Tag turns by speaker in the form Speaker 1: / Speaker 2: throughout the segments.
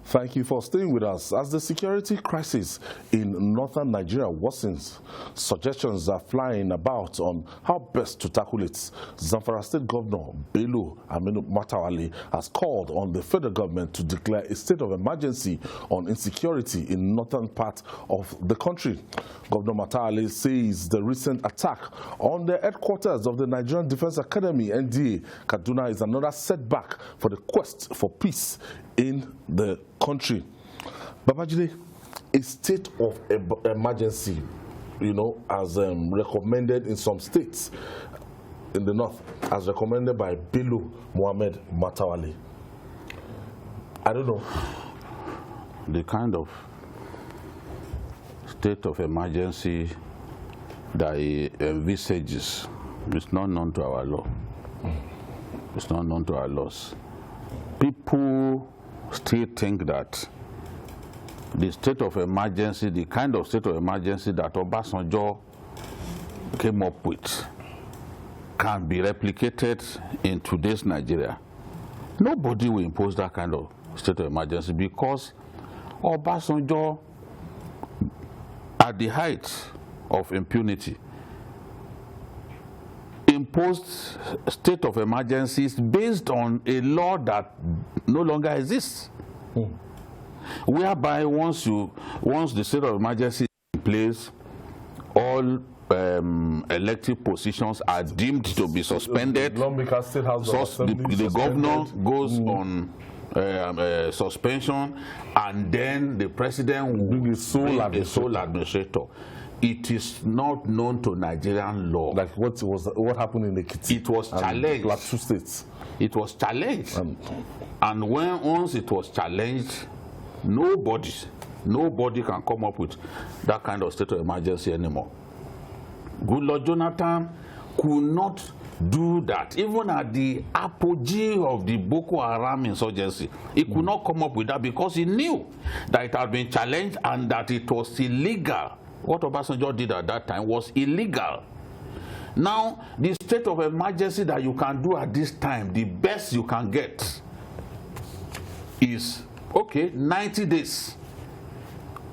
Speaker 1: Thank you for staying with us. As the security crisis in northern Nigeria worsens, suggestions are flying about on how best to tackle it. Zamfara State Governor Bello Matawalle has called on the federal government to declare a state of emergency on insecurity in northern part of the country. Governor Matawalle says the recent attack on the headquarters of the Nigerian Defense Academy, NDA, Kaduna, is another setback for the quest for peace in the country. Babajide, a state of emergency, as recommended in some states in the north, as recommended by Bello Matawalle. I don't know.
Speaker 2: The kind of state of emergency that he envisages is not known to our law. It's not known to our laws. People still think that the state of emergency, the kind of state of emergency that Obasanjo came up with, can be replicated in today's Nigeria. Nobody will impose that kind of state of emergency because Obasanjo, at the height of impunity, imposed state of emergencies based on a law that no longer exists. Whereby once the state of emergency is in place, all elective positions are deemed to be suspended. The governor goes on suspension, and then the president will bring the sole administrator. It is not known to Nigerian law.
Speaker 1: Like what happened in Ekiti?
Speaker 2: It was challenged.
Speaker 1: Plateau states.
Speaker 2: It was challenged, and once it was challenged, nobody can come up with that kind of state of emergency anymore. Goodluck Jonathan could not do that. Even at the apogee of the Boko Haram insurgency, he could not come up with that because he knew that it had been challenged and that it was illegal. What Obasanjo did at that time was illegal. Now, the state of emergency that you can do at this time, the best you can get is, okay, 90 days.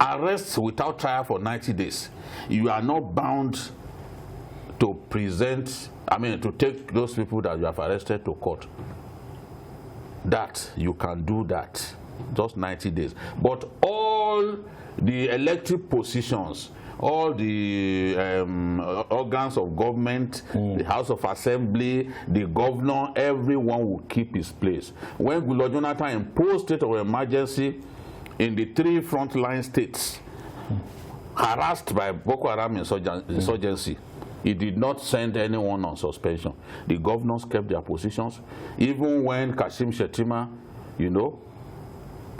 Speaker 2: Arrest without trial for 90 days. You are not bound to to take those people that you have arrested to court. That, you can do that, just 90 days. But all the elective positions, all the organs of government, the House of Assembly, the governor, everyone will keep his place. When Goodluck Jonathan imposed state of emergency in the 3 frontline states, harassed by Boko Haram insurgency, he did not send anyone on suspension. The governors kept their positions. Even when Kashim Shettima,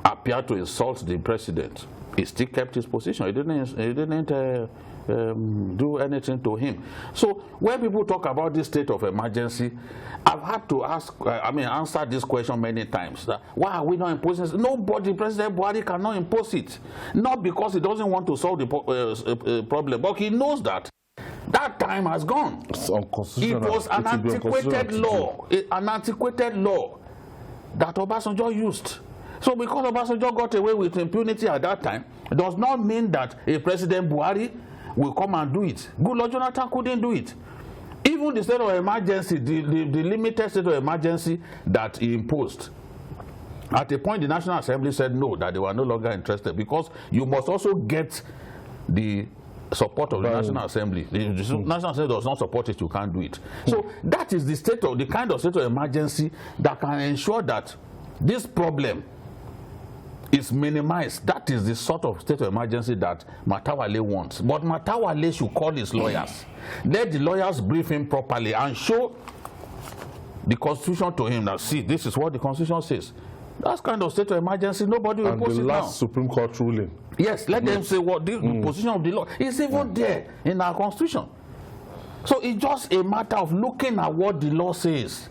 Speaker 2: appeared to insult the president, he still kept his position. He didn't do anything to him. So when people talk about this state of emergency, I've had to answer this question many times. Why are we not imposing it? Nobody, President Buhari cannot impose it. Not because he doesn't want to solve the problem, but he knows that that time has gone. It was an antiquated law, that Obasanjo used. So because Obasanjo got away with impunity at that time, it does not mean that a President Buhari will come and do it. Goodluck Jonathan couldn't do it. Even the state of emergency, the limited state of emergency that he imposed, at a point the National Assembly said no, that they were no longer interested, because you must also get the support of the National Assembly. The National Assembly does not support it, you can't do it. So that is the kind of state of emergency that can ensure that this problem is minimized. That is the sort of state of emergency that Matawalle wants. But Matawalle should call his lawyers. Let the lawyers brief him properly and show the Constitution to him that, see, this is what the Constitution says. That kind of state of emergency, nobody will post it now.
Speaker 1: And the last Supreme Court ruling.
Speaker 2: Yes, let them say what the position of the law is even there in our Constitution. So it's just a matter of looking at what the law says.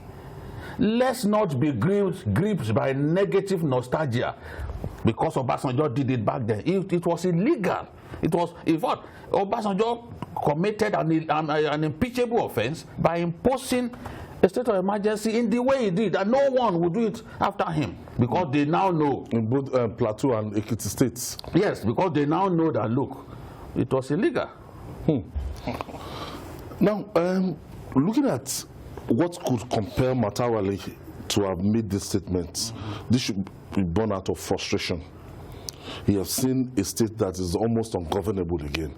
Speaker 2: Let's not be gripped by negative nostalgia because Obasanjo did it back then. It was illegal. It was, in fact, Obasanjo committed an impeachable offense by imposing a state of emergency in the way he did, and no one would do it after him, because they now know.
Speaker 1: In both Plateau and Ekiti states.
Speaker 2: Yes, because they now know that, look, it was illegal.
Speaker 1: Now, looking at what could compel Matawalle to have made this statement, this should be born out of frustration. He has seen a state that is almost ungovernable again,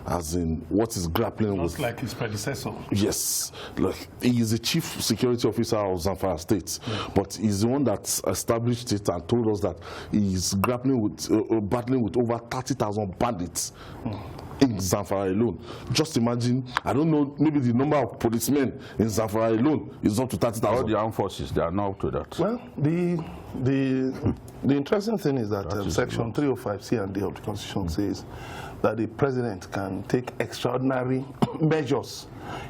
Speaker 1: as in what is grappling with.
Speaker 3: Just like his predecessor.
Speaker 1: Yes, like he is the chief security officer of Zamfara State, but he's the one that established it and told us that he's grappling with, battling with over 30,000 bandits in Zamfara alone. Just imagine, I don't know, maybe the number of policemen in Zamfara alone is up to 30,000.
Speaker 2: All the armed forces, they are not up to that.
Speaker 3: Well, the interesting thing is that Section 305C and D of the Constitution says that the president can take extraordinary measures,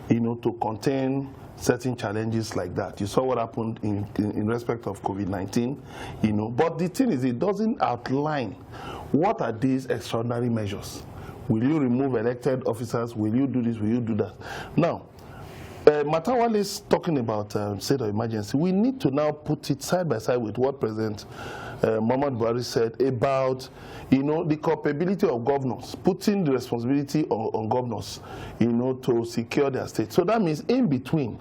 Speaker 3: to contain certain challenges like that. You saw what happened in respect of COVID-19, But the thing is, it doesn't outline what are these extraordinary measures. Will you remove elected officers? Will you do this? Will you do that? Now, Matawalle is talking about state of emergency. We need to now put it side by side with what President Muhammad Buhari said about, the culpability of governors, putting the responsibility on governors, to secure their state. So that means in between,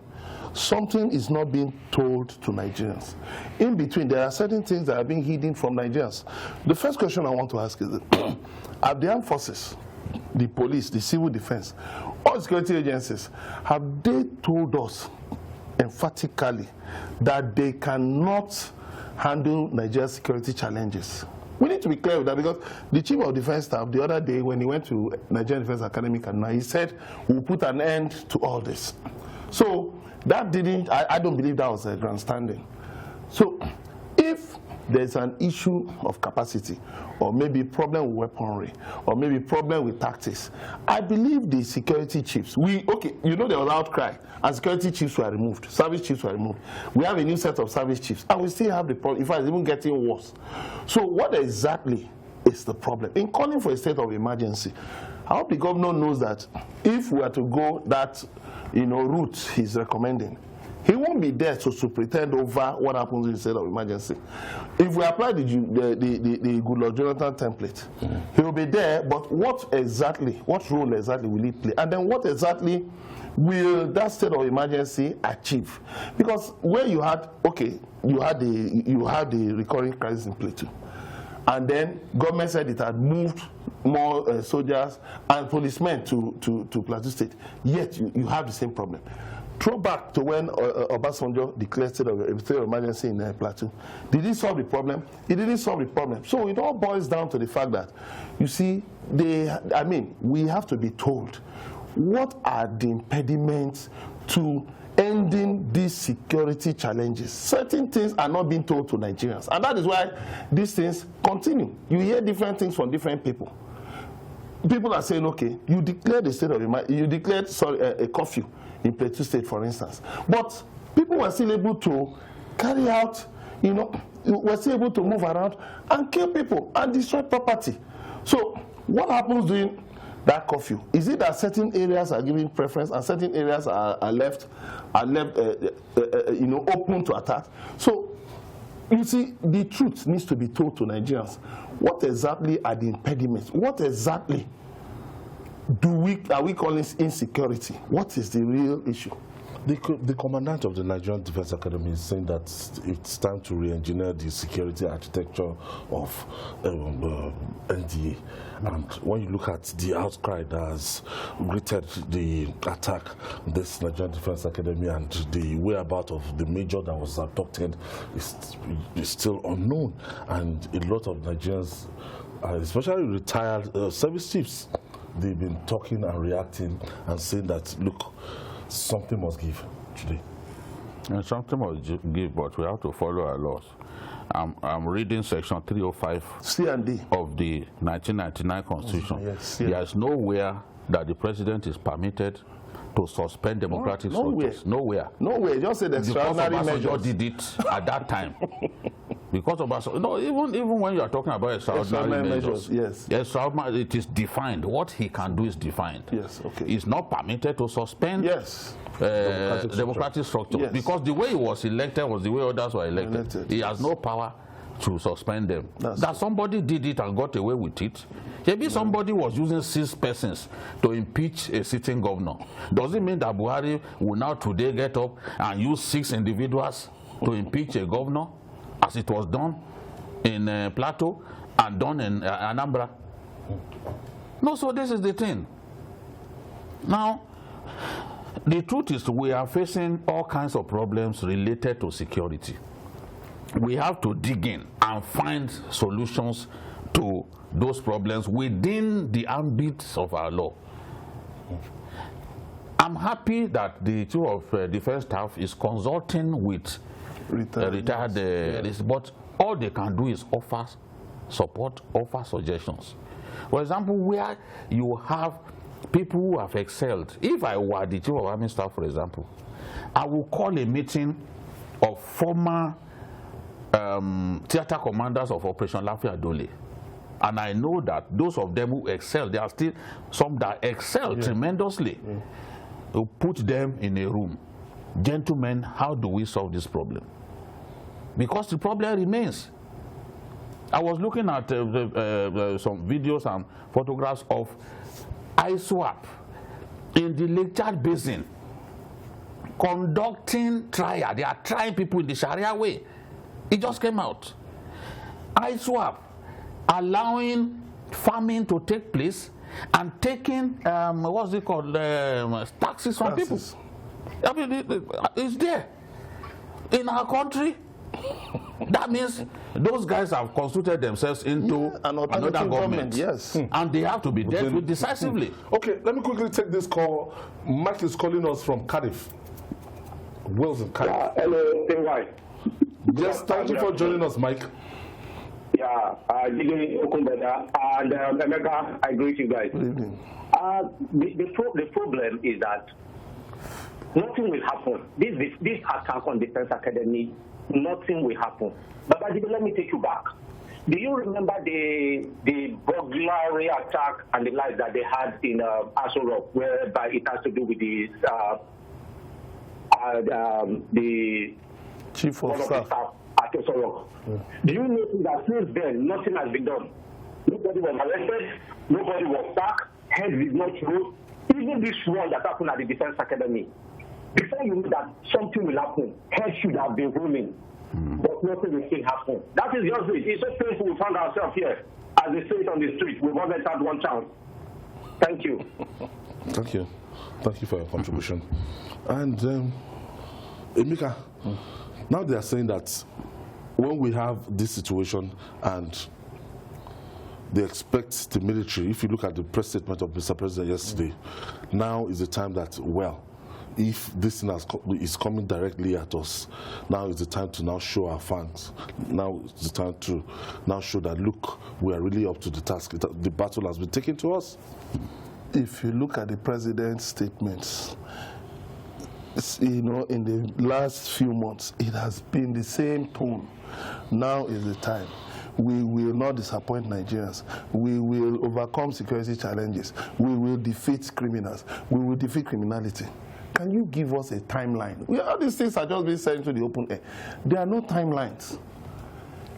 Speaker 3: something is not being told to Nigerians. In between, there are certain things that are being hidden from Nigerians. The first question I want to ask is, are the armed forces, the police, the civil defense, all security agencies, have they told us emphatically that they cannot handle Nigeria's security challenges? We need to be clear with that, because the chief of defense staff the other day when he went to Nigerian Defense Academy, he said we'll put an end to all this. So that didn't, I don't believe that was a grandstanding. So if there's an issue of capacity, or maybe problem with weaponry, or maybe problem with tactics, I believe the security chiefs, there was outcry, and security chiefs were removed, service chiefs were removed. We have a new set of service chiefs, and we still have the problem. In fact, it's even getting worse. So what exactly is the problem? In calling for a state of emergency, I hope the governor knows that if we are to go that route he's recommending, he won't be there to pretend over what happens in the state of emergency. If we apply the Goodluck Jonathan template, he will be there, but what role exactly will he play? And then what exactly will that state of emergency achieve? Because where you had the recurring crisis in Plateau, and then government said it had moved more soldiers and policemen to Plateau State, yet you have the same problem. Throw back to when Obasanjo declared state of emergency in Plateau. Did he solve the problem? He didn't solve the problem. So it all boils down to the fact that, you see, we have to be told what are the impediments to ending these security challenges. Certain things are not being told to Nigerians, and that is why these things continue. You hear different things from different people. People are saying, okay, you declared a state of emergency, you declared a curfew in Plateau State, for instance, but people were still able to carry out, were still able to move around and kill people and destroy property. So what happens during that curfew? Is it that certain areas are given preference and certain areas are left open to attack? So you see, the truth needs to be told to Nigerians. What exactly are the impediments? What exactly are we calling insecurity? What is the real issue?
Speaker 1: The commandant of the Nigerian Defense Academy is saying that it's time to re-engineer the security architecture of NDA. And when you look at the outcry that has greeted the attack on this Nigerian Defense Academy, and the whereabouts of the major that was abducted is still unknown. And a lot of Nigerians, especially retired service chiefs, they've been talking and reacting and saying that, look, something must give today.
Speaker 2: And something must give, but we have to follow our laws. I'm reading Section 305
Speaker 3: C&D
Speaker 2: of the 1999 Constitution.
Speaker 3: Yes.
Speaker 2: There is nowhere that the president is permitted to suspend democratic structures. Nowhere.
Speaker 3: Nowhere. Just say the extraordinary measures.
Speaker 2: Did it at that time. Because of even when you are talking about extraordinary measures,
Speaker 3: yes,
Speaker 2: it is defined. What he can do is defined.
Speaker 3: Yes, okay.
Speaker 2: It's not permitted to suspend.
Speaker 3: Yes.
Speaker 2: Democratic structure.
Speaker 3: Yes.
Speaker 2: Because the way he was elected was the way others were elected. He has no power to suspend them. That somebody did it and got away with it. Maybe somebody was using 6 persons to impeach a sitting governor. Does it mean that Buhari will now today get up and use 6 individuals to impeach a governor, as it was done in Plateau and done in Anambra? No, so this is the thing. Now, the truth is we are facing all kinds of problems related to security. We have to dig in and find solutions to those problems within the ambit of our law. I'm happy that the Chief of Defense Staff is consulting with retired, but all they can do is offer support, offer suggestions. For example, where you have people who have excelled. If I were the Chief of Army Staff, for example, I will call a meeting of former theater commanders of Operation Lafia Dole. And I know that those of them who excel, there are still some that excel tremendously. You put them in a room. Gentlemen, how do we solve this problem? Because the problem remains. I was looking at some videos and photographs of ISWAP in the Lake Chad Basin conducting trial. They are trying people in the Sharia way. It just came out. ISWAP allowing farming to take place and taking what's it called, taxes from people. I mean, it's there in our country. That means those guys have constituted themselves into another government.
Speaker 3: Yes,
Speaker 2: and they have to be dealt with decisively.
Speaker 1: Okay, let me quickly take this call. Mike is calling us from Cardiff. Wilson, Cardiff.
Speaker 4: Hello, NY.
Speaker 1: Yes, thank you for joining us, Mike.
Speaker 4: Yeah, Gigi Okumbeda and Emeka, I greet you guys. The problem is that nothing will happen. This attack on Defense Academy, nothing will happen. But let me take you back. Do you remember the burglary attack and the life that they had in Aso Rock, whereby it has to do with the
Speaker 3: Chief of Staff
Speaker 4: at Aso Rock? Do you notice that since then nothing has been done? Nobody was arrested, nobody was sacked, heads did not roll. Even this one that happened at the Defense Academy, before you know that something will happen, heads should have been rolling. But nothing will still happen. That is just it. It's so painful we found ourselves here. As they say it on the street, we've always had one chance. Thank you.
Speaker 1: Thank you. Thank you for your contribution. And Emeka, now they are saying that when we have this situation and they expect the military, if you look at the press statement of Mr. President yesterday, now is the time that, well, if this thing is coming directly at us, now is the time to now show our fangs. Now is the time to now show that, look, we are really up to the task. The battle has been taken to us.
Speaker 3: If you look at the president's statements, you know, in the last few months, it has been the same tone. Now is the time. We will not disappoint Nigerians. We will overcome security challenges. We will defeat criminals. We will defeat criminality. Can you give us a timeline? All these things are just being said into the open air. There are no timelines.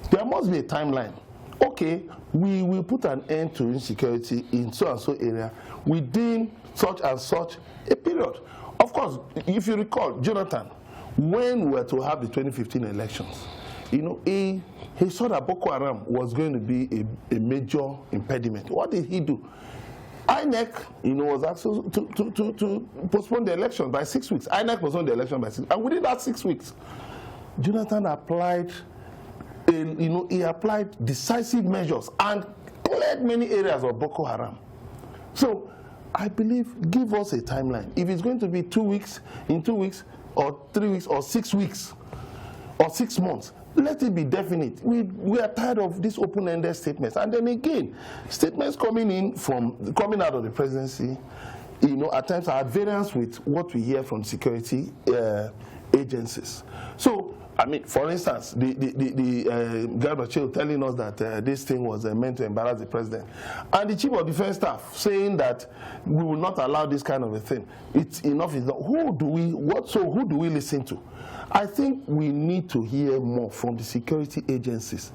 Speaker 3: There must be a timeline. Okay, we will put an end to insecurity in so and so area within such and such a period. Of course, if you recall, Jonathan, when we were to have the 2015 elections, you know, he saw that Boko Haram was going to be a major impediment. What did he do? INEC, you know, was asked to postpone the election by 6 weeks. INEC postponed the election by 6 weeks. And within that 6 weeks, Jonathan applied, you know, he applied decisive measures and cleared many areas of Boko Haram. So I believe, give us a timeline. If it's going to be 2 weeks, in 2 weeks, or 3 weeks, or 6 weeks, or 6 months, let it be definite. We are tired of these open-ended statements. And then again, statements coming out of the presidency, you know, at times are at variance with what we hear from security agencies. So I mean, for instance, the Garbachev telling us that this thing was meant to embarrass the president, and the chief of defense staff saying that we will not allow this kind of a thing. It's enough is not. Who do we listen to? I think we need to hear more from the security agencies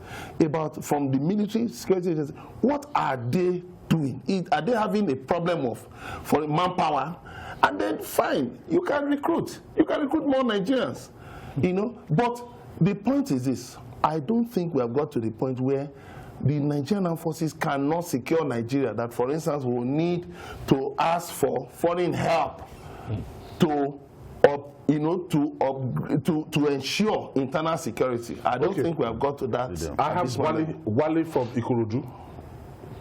Speaker 3: from the military security agencies. What are they doing? Are they having a problem for manpower? And then fine, you can recruit more Nigerians. You know, but the point is this: I don't think we have got to the point where the Nigerian armed forces cannot secure Nigeria. That, for instance, we will need to ask for foreign help to ensure internal security. I don't think we have got to that.
Speaker 1: I have Wale from Ikorodu.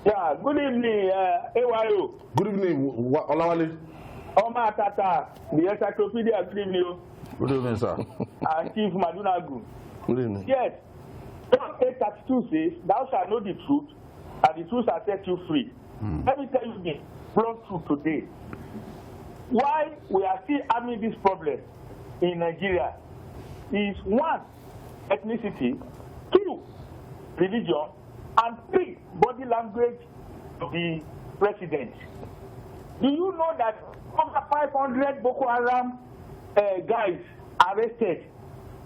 Speaker 5: Yeah, good evening, AYO.
Speaker 1: Good evening, Olawale.
Speaker 5: Oma Tata, the encyclopedia, good evening.
Speaker 2: Good evening, sir.
Speaker 5: Chief Madunagu.
Speaker 3: Good evening.
Speaker 5: Yes, John 8:32 says, "Thou shalt know the truth, and the truth shall set you free." Let me tell you the blunt truth today. Why we are still having this problem in Nigeria is 1, ethnicity, 2, religion, and 3, body language of the president. Do you know that over 500 Boko Haram guys arrested?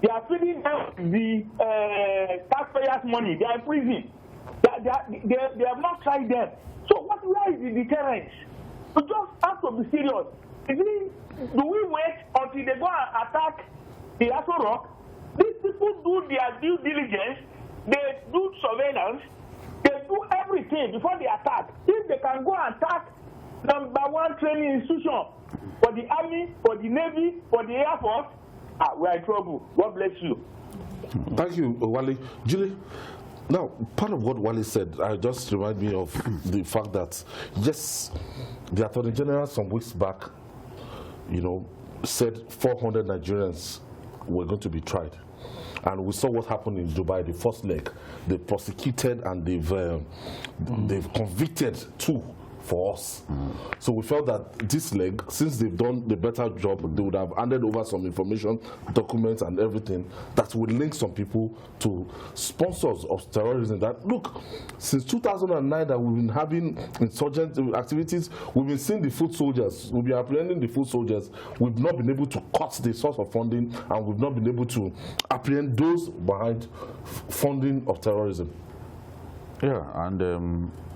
Speaker 5: They are feeding them the taxpayers' money. They are in prison. They have not tried them. So where is the deterrence? We just have to be serious. Do we wait until they go and attack the Aso Rock? These people do their due diligence. They do surveillance. They do everything before they attack. If they can go and attack #1 training institution for the Army, for the Navy, for the Air Force, we are in trouble. God bless you.
Speaker 1: Thank you, Wale. Julie, now, part of what Wale said, just remind me of the fact that, yes, the Attorney General some weeks back, said 400 Nigerians were going to be tried. And we saw what happened in Dubai, the first leg. They prosecuted and they've convicted 2 for us. So we felt that this leg, since they've done the better job, they would have handed over some information, documents and everything that would link some people to sponsors of terrorism. That, look, since 2009 that we've been having insurgent activities, we've been seeing the foot soldiers, we've been apprehending the foot soldiers. We've not been able to cut the source of funding, and we've not been able to apprehend those behind funding of terrorism.
Speaker 2: Yeah, and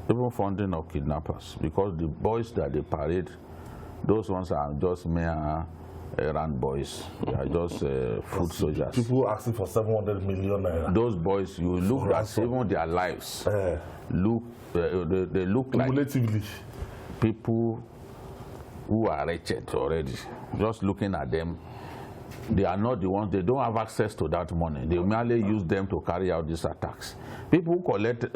Speaker 2: even funding of kidnappers, because the boys that they parade, those ones are just mere errand boys. They are just foot soldiers.
Speaker 1: People asking for 700 million naira.
Speaker 2: Those boys, you look at even their lives. They look like people who are wretched already. Just looking at them, they are not the ones. They don't have access to that money. They merely use them to carry out these attacks. People who collect up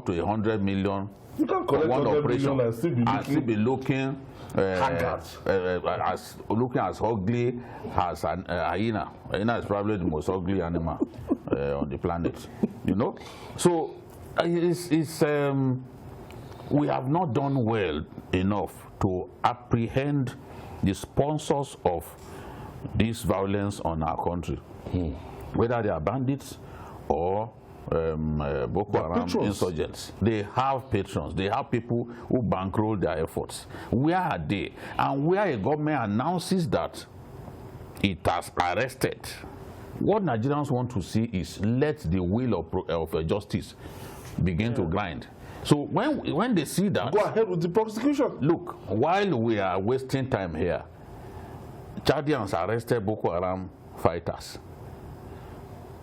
Speaker 2: to 100 million
Speaker 1: you can collect
Speaker 2: one
Speaker 1: 100
Speaker 2: operation
Speaker 1: and still be looking
Speaker 2: as ugly as an hyena. Hyena is probably the most ugly animal on the planet. So we have not done well enough to apprehend the sponsors of this violence on our country, whether they are bandits or Boko Haram insurgents. They have patrons. They have people who bankroll their efforts. Where are they? And where a government announces that it has arrested, what Nigerians want to see is let the wheel of justice begin to grind. So when they see that,
Speaker 1: go ahead with the prosecution.
Speaker 2: Look, while we are wasting time here, Chadians arrested Boko Haram fighters.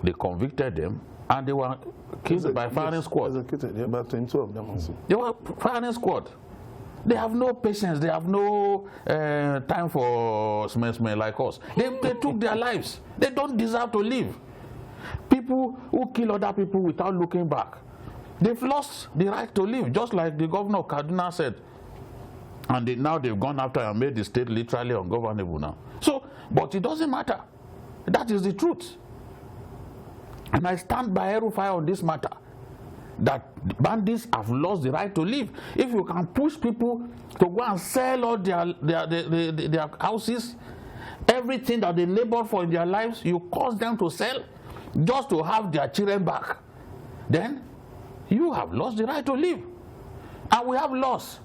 Speaker 2: They convicted them, and they were killed by firing squad.
Speaker 3: Executed, yeah, about 22 of them also.
Speaker 2: They were firing squad. They have no patience. They have no time for smell like us. They took their lives. They don't deserve to live. People who kill other people without looking back, they've lost the right to live, just like the governor of Kaduna said. And now they've gone after and made the state literally ungovernable now. So, but it doesn't matter. That is the truth. And I stand by Erufai on this matter, that bandits have lost the right to live. If you can push people to go and sell all their houses, Everything that they labored for in their lives, you cause them to sell just to have their children back. Then you have lost the right to live. And we have laws.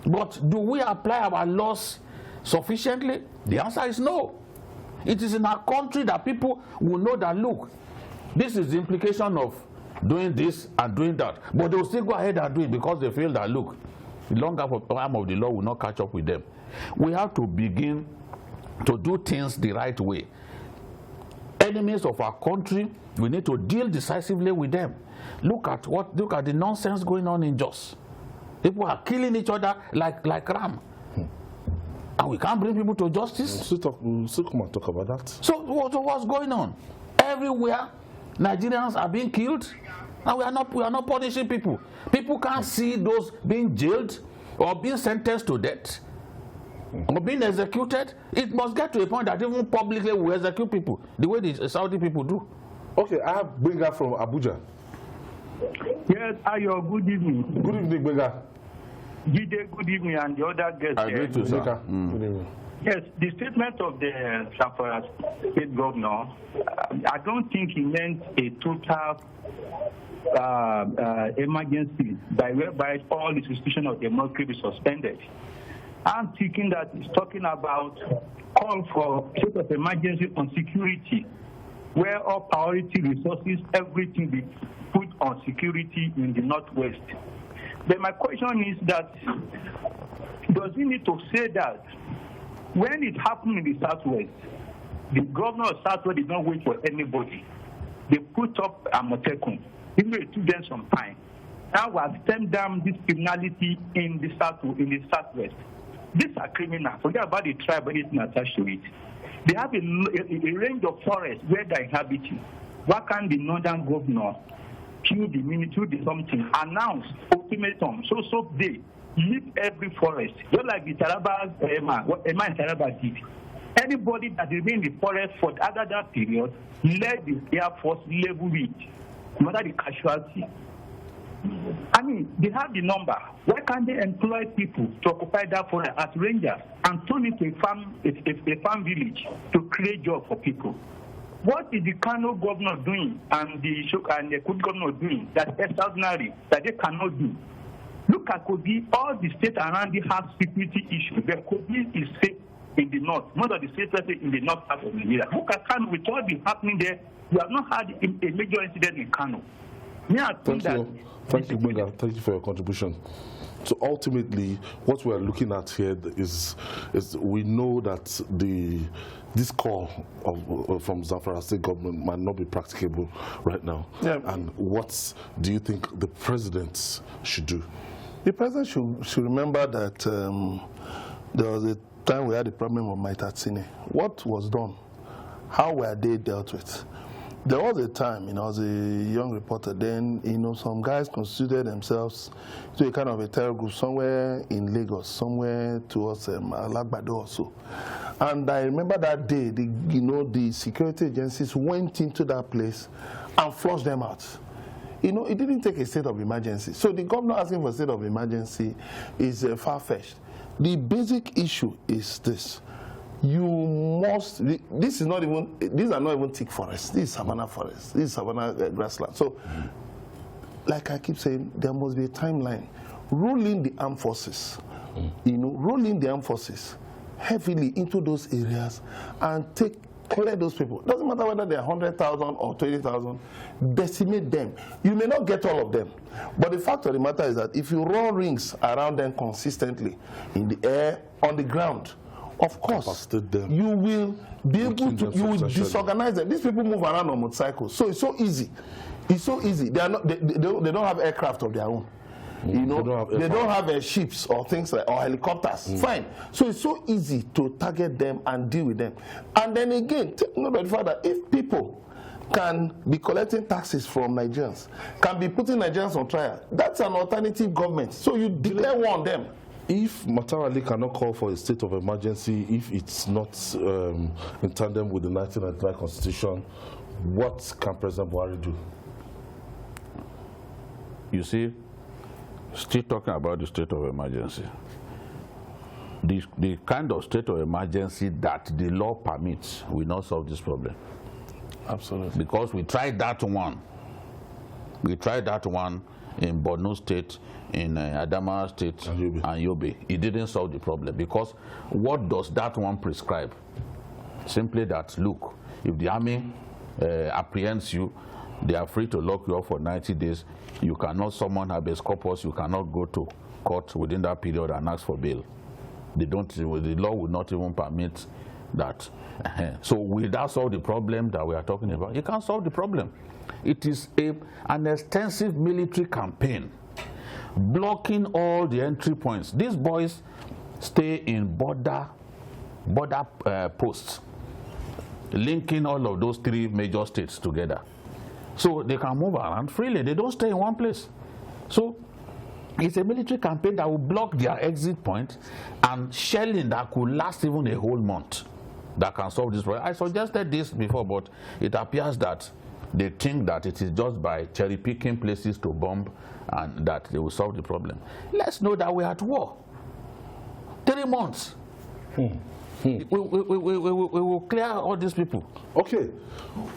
Speaker 2: But do we apply our laws sufficiently? The answer is no. It is in our country that people will know that, look, this is the implication of doing this and doing that. But they will still go ahead and do it because they feel that, look, the long arm of the law will not catch up with them. We have to begin to do things the right way. Enemies of our country, we need to deal decisively with them. Look at the nonsense going on in Jos. People are killing each other like ram. And we can't bring people to justice.
Speaker 1: We'll still come and talk about that.
Speaker 2: So what's going on? Everywhere, Nigerians are being killed, and we are not punishing people. People can't see those being jailed or being sentenced to death or being executed. It must get to a point that even publicly we execute people the way the Saudi people do.
Speaker 1: Okay, I have Benga from Abuja.
Speaker 6: Yes, Ayo, good evening.
Speaker 1: Good evening, Benga.
Speaker 6: Jide, good evening, and the other guests.
Speaker 2: I agree to sir.
Speaker 1: Good evening.
Speaker 6: Yes, the statement of the Zamfara State Governor, I don't think he meant a total emergency whereby all the institutions of democracy be suspended. I'm thinking that he's talking about call for state of emergency on security, where all priority resources, everything be put on security in the Northwest. Then my question is that, does he need to say that when it happened in the Southwest, the governor of Southwest did not wait for anybody. They put up a Amotekun. Even though it took them some time. Now we have stemmed down this criminality in the Southwest. These are criminals. Forget about the tribe, anything attached to it. They have a range of forests where they're inhabiting. Why can't the northern governor kill the military, do something, announce ultimatum, so they leave every forest, just like the what Emma in Taraba did. Anybody that remained in the forest for that period, let the Air Force level it, no matter the casualty. I mean, they have the number. Why can't they employ people to occupy that forest as rangers and turn it to a farm village to create jobs for people? What is the Kano governor doing and the Kud governor doing that's extraordinary that they cannot do? Look at Kogi, all the states around it have security issues. But Kogi is safe in the north. Most of the states are in the north part of Nigeria. Look at Kano, with all the happening there, we have not had a major incident in Kano.
Speaker 1: Thank you, Benga. Thank you for your contribution. So ultimately, what we are looking at here is we know that this call from Zamfara State Government might not be practicable right now. Yeah. And what do you think the president should do?
Speaker 3: The president should remember that there was a time we had a problem of Maitatsine. What was done? How were they dealt with? There was a time, as a young reporter then, some guys constituted themselves to a kind of a terror group somewhere in Lagos, somewhere towards Alagbado or so. And I remember that day, the security agencies went into that place and flushed them out. It didn't take a state of emergency. So the governor asking for a state of emergency is far-fetched. The basic issue is this. These are not even thick forests. This is savanna forest. This is savanna grassland. So, like I keep saying, there must be a timeline. Rolling the armed forces, rolling the armed forces heavily into those areas and clear those people. Doesn't matter whether they're 100,000 or 20,000, decimate them. You may not get all of them, but the fact of the matter is that if you run rings around them consistently, in the air, on the ground, of course, you will be able to, you will disorganize them. These people move around on motorcycles, so it's so easy. It's so easy. They don't have aircraft of their own. They don't have ships or things like, or helicopters. Fine. So it's so easy to target them and deal with them. And then again, take note of the fact that if people can be collecting taxes from Nigerians, can be putting Nigerians on trial, that's an alternative government. So you declare war on them.
Speaker 1: If Matawalle cannot call for a state of emergency, if it's not in tandem with the 1999 Constitution, what can President Buhari do?
Speaker 2: You see, still talking about the state of emergency. the kind of state of emergency that the law permits will not solve this problem.
Speaker 3: Absolutely.
Speaker 2: Because we tried that one. We tried that one in Borno State, in Adamawa State, and Yobe. It didn't solve the problem, because what does that one prescribe? Simply that, look, if the army apprehends you, they are free to lock you up for 90 days. You cannot summon habeas corpus. You cannot go to court within that period and ask for bail. They don't. The law will not even permit that. So will that solve the problem that we are talking about? It can't solve the problem. It is an extensive military campaign blocking all the entry points. These boys stay in border posts, linking all of those 3 major states together. So they can move around freely. They don't stay in one place. So it's a military campaign that will block their exit point, and shelling that could last even a whole month that can solve this problem. I suggested this before, but it appears that they think that it is just by cherry-picking places to bomb and that they will solve the problem. Let's know that we're at war. 3 months. We will clear all these people.
Speaker 1: Okay,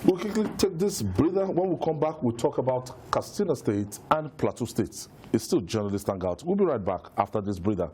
Speaker 1: we'll quickly take this breather. When we come back, we'll talk about Katsina State and Plateau State. It's still Journalist Hangout. We'll be right back after this breather.